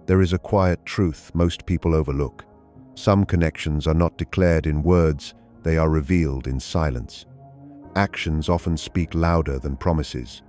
There is a quiet truth most people overlook. Some connections are not declared in words, they are revealed in silence. Actions often speak louder than promises.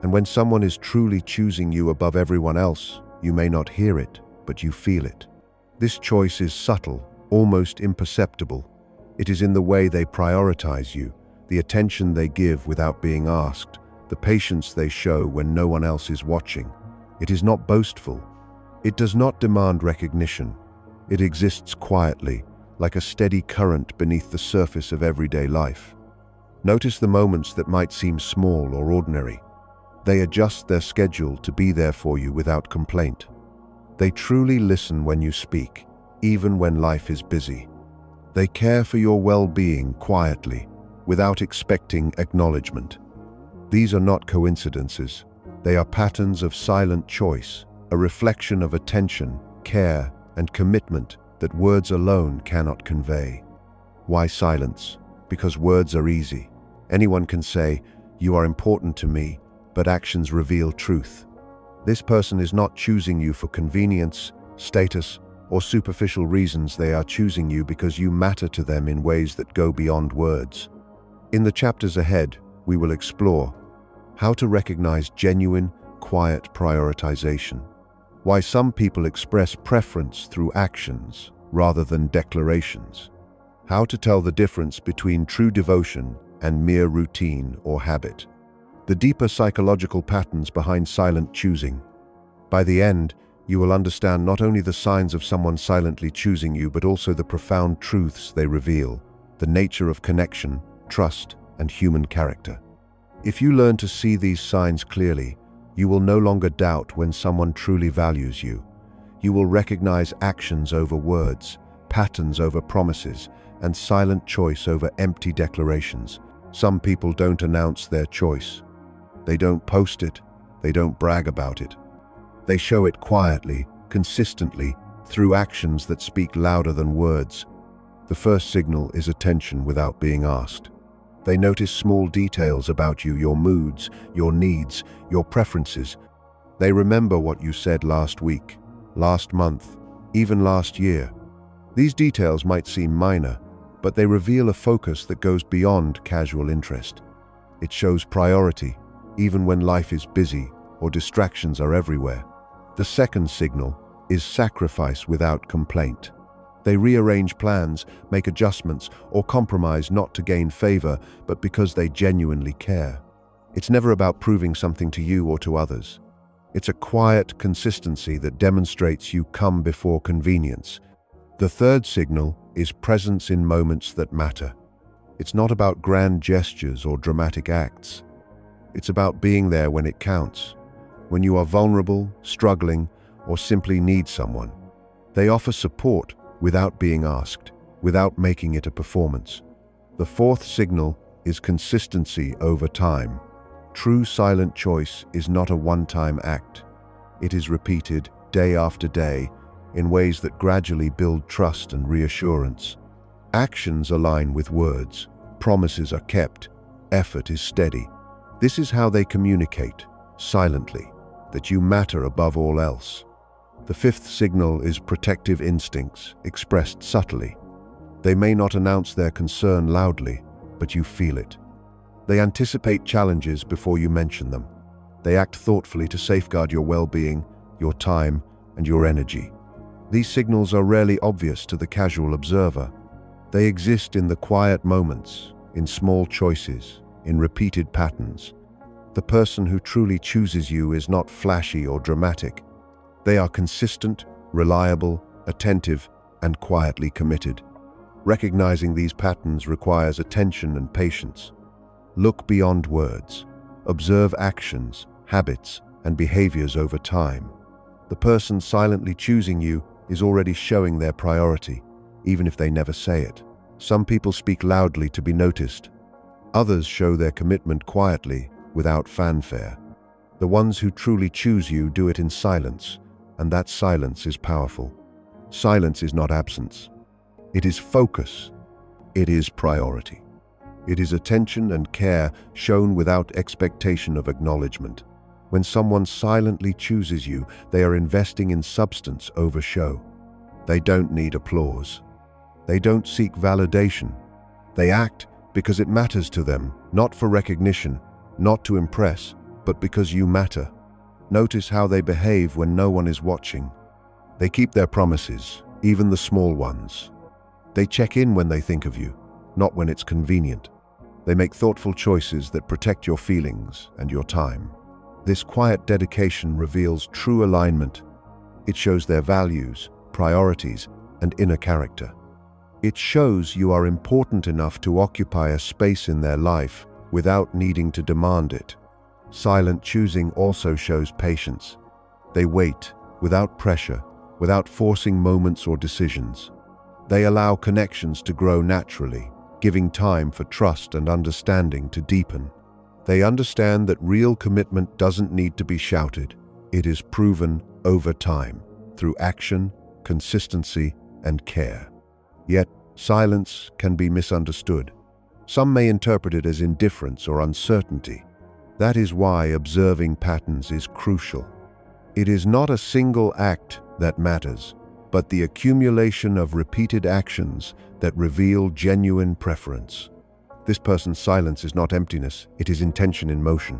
And when someone is truly choosing you above everyone else, you may not hear it, but you feel it. This choice is subtle, almost imperceptible. It is in the way they prioritize you, the attention they give without being asked, the patience they show when no one else is watching. It is not boastful. It does not demand recognition. It exists quietly, like a steady current beneath the surface of everyday life. Notice the moments that might seem small or ordinary. They adjust their schedule to be there for you without complaint. They truly listen when you speak, even when life is busy. They care for your well-being quietly, without expecting acknowledgement. These are not coincidences. They are patterns of silent choice, a reflection of attention, care, and commitment that words alone cannot convey. Why silence? Because words are easy. Anyone can say, "You are important to me," but actions reveal truth. This person is not choosing you for convenience, status, or superficial reasons. They are choosing you because you matter to them in ways that go beyond words. In the chapters ahead, we will explore how to recognize genuine, quiet prioritization, why some people express preference through actions rather than declarations, how to tell the difference between true devotion and mere routine or habit, the deeper psychological patterns behind silent choosing. By the end, you will understand not only the signs of someone silently choosing you, but also the profound truths they reveal, the nature of connection, trust, and human character. If you learn to see these signs clearly, you will no longer doubt when someone truly values you. You will recognize actions over words, patterns over promises, and silent choice over empty declarations. Some people don't announce their choice. They don't post it. They don't brag about it. They show it quietly, consistently, through actions that speak louder than words. The first signal is attention without being asked. They notice small details about you, your moods, your needs, your preferences. They remember what you said last week, last month, even last year. These details might seem minor, but they reveal a focus that goes beyond casual interest. It shows priority, even when life is busy or distractions are everywhere. The second signal is sacrifice without complaint. They rearrange plans, make adjustments, or compromise not to gain favor, but because they genuinely care. It's never about proving something to you or to others. It's a quiet consistency that demonstrates you come before convenience. The third signal is presence in moments that matter. It's not about grand gestures or dramatic acts. It's about being there when it counts, when you are vulnerable, struggling, or simply need someone. They offer support without being asked, without making it a performance. The fourth signal is consistency over time. True silent choice is not a one-time act. It is repeated day after day in ways that gradually build trust and reassurance. Actions align with words, promises are kept, effort is steady. This is how they communicate, silently, that you matter above all else. The fifth signal is protective instincts, expressed subtly. They may not announce their concern loudly, but you feel it. They anticipate challenges before you mention them. They act thoughtfully to safeguard your well-being, your time, and your energy. These signals are rarely obvious to the casual observer. They exist in the quiet moments, in small choices, in repeated patterns. The person who truly chooses you is not flashy or dramatic. They are consistent, reliable, attentive, and quietly committed. Recognizing these patterns requires attention and patience. Look beyond words. Observe actions, habits, and behaviors over time. The person silently choosing you is already showing their priority, even if they never say it. Some people speak loudly to be noticed. Others show their commitment quietly, without fanfare. The ones who truly choose you do it in silence, and that silence is powerful. Silence is not absence. It is focus. It is priority. It is attention and care shown without expectation of acknowledgement. When someone silently chooses you, they are investing in substance over show. They don't need applause. They don't seek validation. They act because it matters to them, not for recognition, not to impress, but because you matter. Notice how they behave when no one is watching. They keep their promises, even the small ones. They check in when they think of you, not when it's convenient. They make thoughtful choices that protect your feelings and your time. This quiet dedication reveals true alignment. It shows their values, priorities, and inner character. It shows you are important enough to occupy a space in their life without needing to demand it. Silent choosing also shows patience. They wait, without pressure, without forcing moments or decisions. They allow connections to grow naturally, giving time for trust and understanding to deepen. They understand that real commitment doesn't need to be shouted. It is proven over time, through action, consistency, and care. Yet, silence can be misunderstood. Some may interpret it as indifference or uncertainty. That is why observing patterns is crucial. It is not a single act that matters, but the accumulation of repeated actions that reveal genuine preference. This person's silence is not emptiness, it is intention in motion.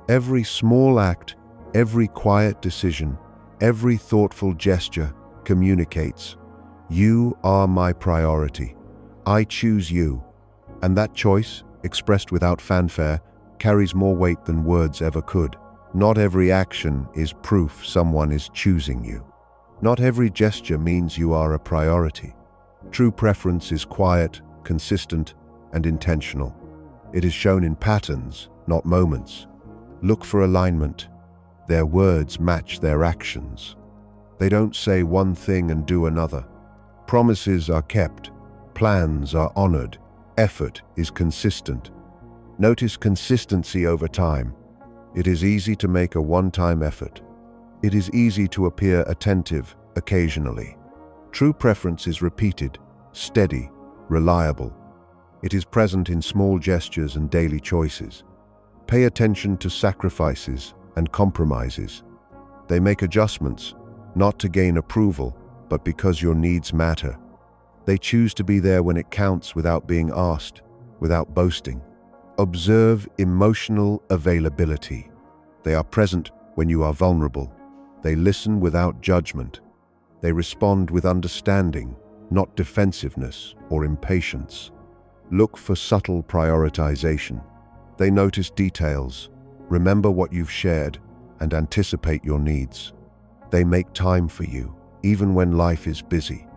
Every small act, every quiet decision, every thoughtful gesture communicates, "You are my priority. I choose you." And that choice, expressed without fanfare, carries more weight than words ever could. Not every action is proof someone is choosing you. Not every gesture means you are a priority. True preference is quiet, consistent, and intentional. It is shown in patterns, not moments. Look for alignment. Their words match their actions. They don't say one thing and do another. Promises are kept. Plans are honored. Effort is consistent. Notice consistency over time. It is easy to make a one-time effort. It is easy to appear attentive occasionally. True preference is repeated, steady, reliable. It is present in small gestures and daily choices. Pay attention to sacrifices and compromises. They make adjustments, not to gain approval, but because your needs matter. They choose to be there when it counts without being asked, without boasting. Observe emotional availability. They are present when you are vulnerable. They listen without judgment. They respond with understanding, not defensiveness or impatience. Look for subtle prioritization. They notice details, remember what you've shared, and anticipate your needs. They make time for you, even when life is busy.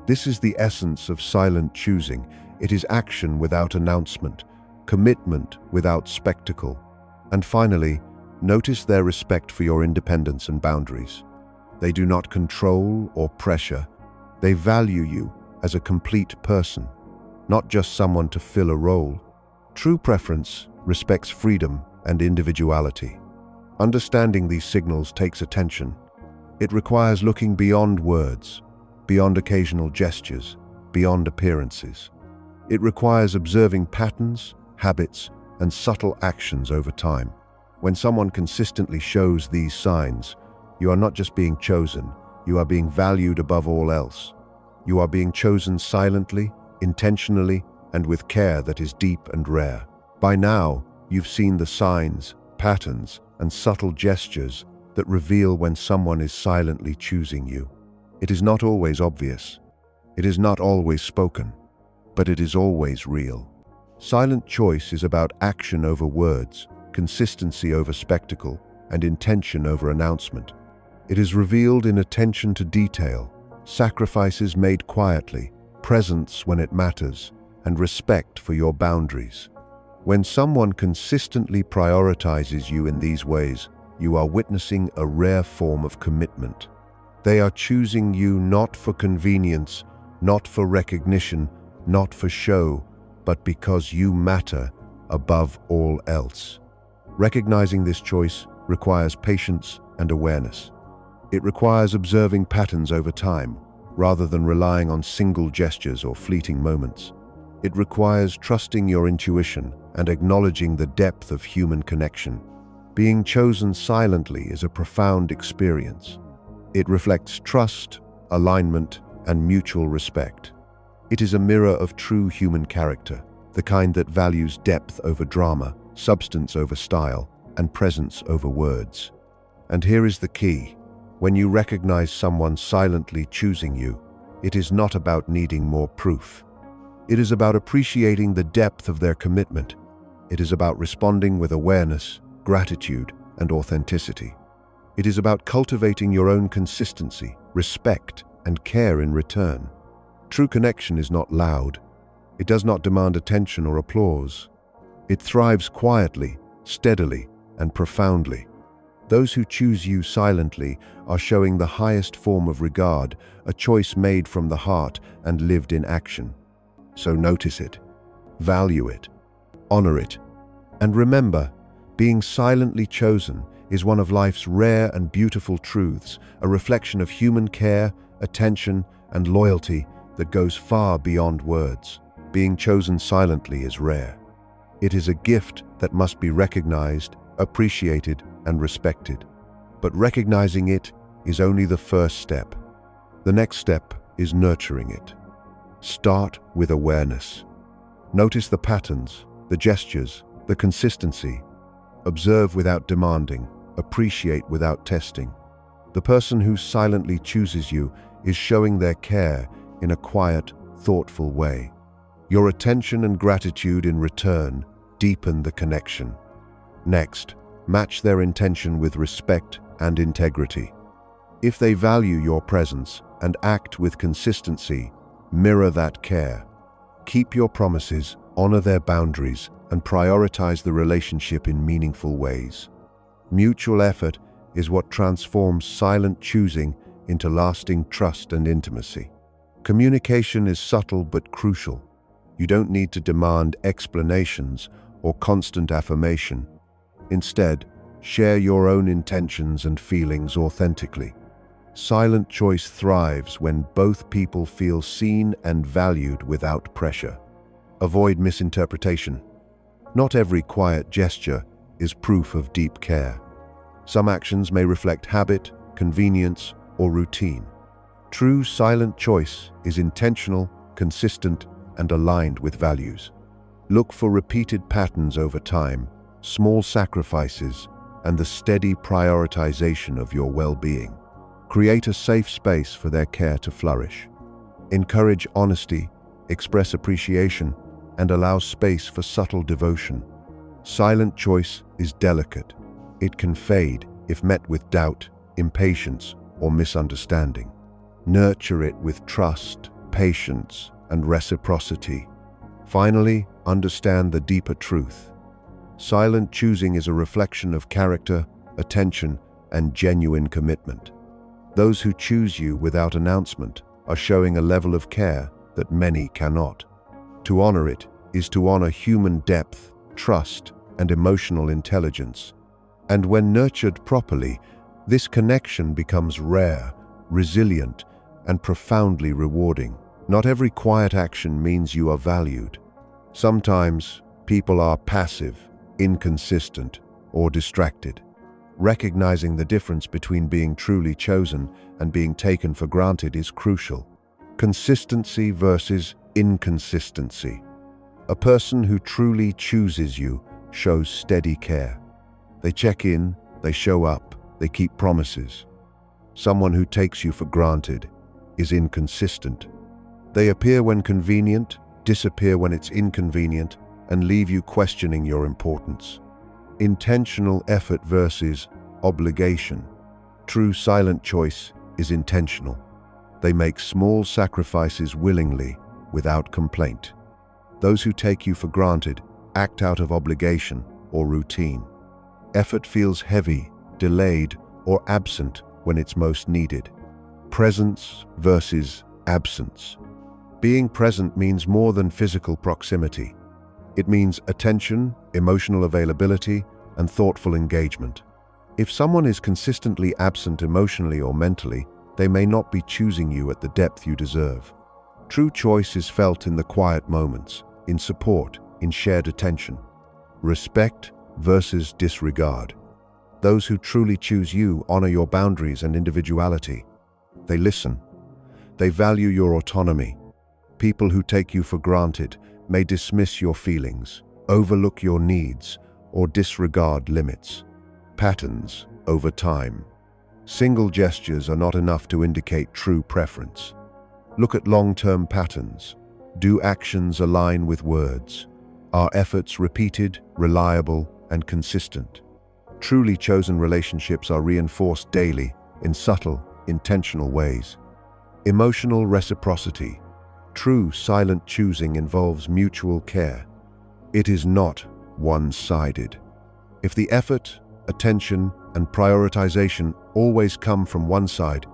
This is the essence of silent choosing. It is action without announcement, commitment without spectacle. And finally, notice their respect for your independence and boundaries. They do not control or pressure. They value you as a complete person, not just someone to fill a role. True preference respects freedom and individuality. Understanding these signals takes attention. It requires looking beyond words, beyond occasional gestures, beyond appearances. It requires observing patterns, habits, and subtle actions over time. When someone consistently shows these signs, you are not just being chosen, you are being valued above all else. You are being chosen silently, intentionally, and with care that is deep and rare. By now, you've seen the signs, patterns, and subtle gestures that reveal when someone is silently choosing you. It is not always obvious. It is not always spoken, but it is always real. Silent choice is about action over words, consistency over spectacle, and intention over announcement. It is revealed in attention to detail, sacrifices made quietly, presence when it matters, and respect for your boundaries. When someone consistently prioritizes you in these ways, you are witnessing a rare form of commitment. They are choosing you not for convenience, not for recognition, not for show, but because you matter above all else. Recognizing this choice requires patience and awareness. It requires observing patterns over time, rather than relying on single gestures or fleeting moments. It requires trusting your intuition and acknowledging the depth of human connection. Being chosen silently is a profound experience. It reflects trust, alignment, and mutual respect. It is a mirror of true human character, the kind that values depth over drama, substance over style, and presence over words. And here is the key. When you recognize someone silently choosing you, it is not about needing more proof. It is about appreciating the depth of their commitment. It is about responding with awareness, gratitude, and authenticity. It is about cultivating your own consistency, respect, and care in return. True connection is not loud. It does not demand attention or applause. It thrives quietly, steadily, and profoundly. Those who choose you silently are showing the highest form of regard, a choice made from the heart and lived in action. So notice it, value it, honor it, and remember, being silently chosen is one of life's rare and beautiful truths, a reflection of human care, attention, and loyalty that goes far beyond words. Being chosen silently is rare. It is a gift that must be recognized, appreciated, and respected. But recognizing it is only the first step. The next step is nurturing it. Start with awareness. Notice the patterns, the gestures, the consistency. Observe without demanding, appreciate without testing. The person who silently chooses you is showing their care in a quiet, thoughtful way. Your attention and gratitude in return deepen the connection. Next, match their intention with respect and integrity. If they value your presence and act with consistency, mirror that care. Keep your promises, honor their boundaries, and prioritize the relationship in meaningful ways. Mutual effort is what transforms silent choosing into lasting trust and intimacy. Communication is subtle but crucial. You don't need to demand explanations or constant affirmation. Instead, share your own intentions and feelings authentically. Silent choice thrives when both people feel seen and valued without pressure. Avoid misinterpretation. Not every quiet gesture is proof of deep care. Some actions may reflect habit, convenience, or routine. True silent choice is intentional, consistent, and aligned with values. Look for repeated patterns over time, small sacrifices, and the steady prioritization of your well-being. Create a safe space for their care to flourish. Encourage honesty, express appreciation, and allow space for subtle devotion. Silent choice is delicate. It can fade if met with doubt, impatience, or misunderstanding. Nurture it with trust, patience, and reciprocity. Finally, understand the deeper truth. Silent choosing is a reflection of character, attention, and genuine commitment. Those who choose you without announcement are showing a level of care that many cannot. To honor it is to honor human depth, trust, and emotional intelligence. And when nurtured properly, this connection becomes rare, resilient, and profoundly rewarding. Not every quiet action means you are valued. Sometimes people are passive, inconsistent, or distracted. Recognizing the difference between being truly chosen and being taken for granted is crucial. Consistency versus inconsistency. A person who truly chooses you shows steady care. They check in, they show up, they keep promises. Someone who takes you for granted is inconsistent. They appear when convenient, disappear when it's inconvenient, and leave you questioning your importance. Intentional effort versus obligation. True silent choice is intentional. They make small sacrifices willingly, without complaint. Those who take you for granted act out of obligation or routine. Effort feels heavy, delayed, or absent when it's most needed. Presence versus absence. Being present means more than physical proximity. It means attention, emotional availability, and thoughtful engagement. If someone is consistently absent emotionally or mentally, they may not be choosing you at the depth you deserve. True choice is felt in the quiet moments, in support, in shared attention. Respect versus disregard. Those who truly choose you honor your boundaries and individuality. They listen. They value your autonomy. People who take you for granted may dismiss your feelings, overlook your needs, or disregard limits. Patterns over time. Single gestures are not enough to indicate true preference. Look at long-term patterns. Do actions align with words? Are efforts repeated, reliable, and consistent? Truly chosen relationships are reinforced daily in subtle, intentional ways. Emotional reciprocity. True silent choosing involves mutual care. It is not one-sided. If the effort, attention, and prioritization always come from one side,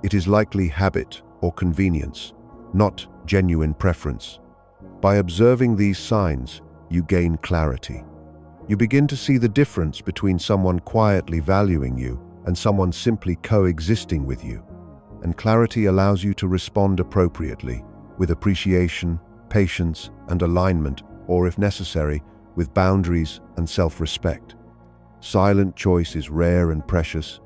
it is likely habit or convenience, not genuine preference. By observing these signs, you gain clarity. You begin to see the difference between someone quietly valuing you and someone simply coexisting with you. And clarity allows you to respond appropriately, with appreciation, patience, and alignment, or if necessary, with boundaries and self-respect. Silent choice is rare and precious.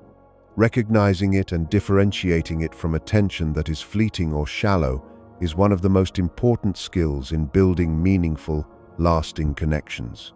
Recognizing it and differentiating it from attention that is fleeting or shallow is one of the most important skills in building meaningful, lasting connections.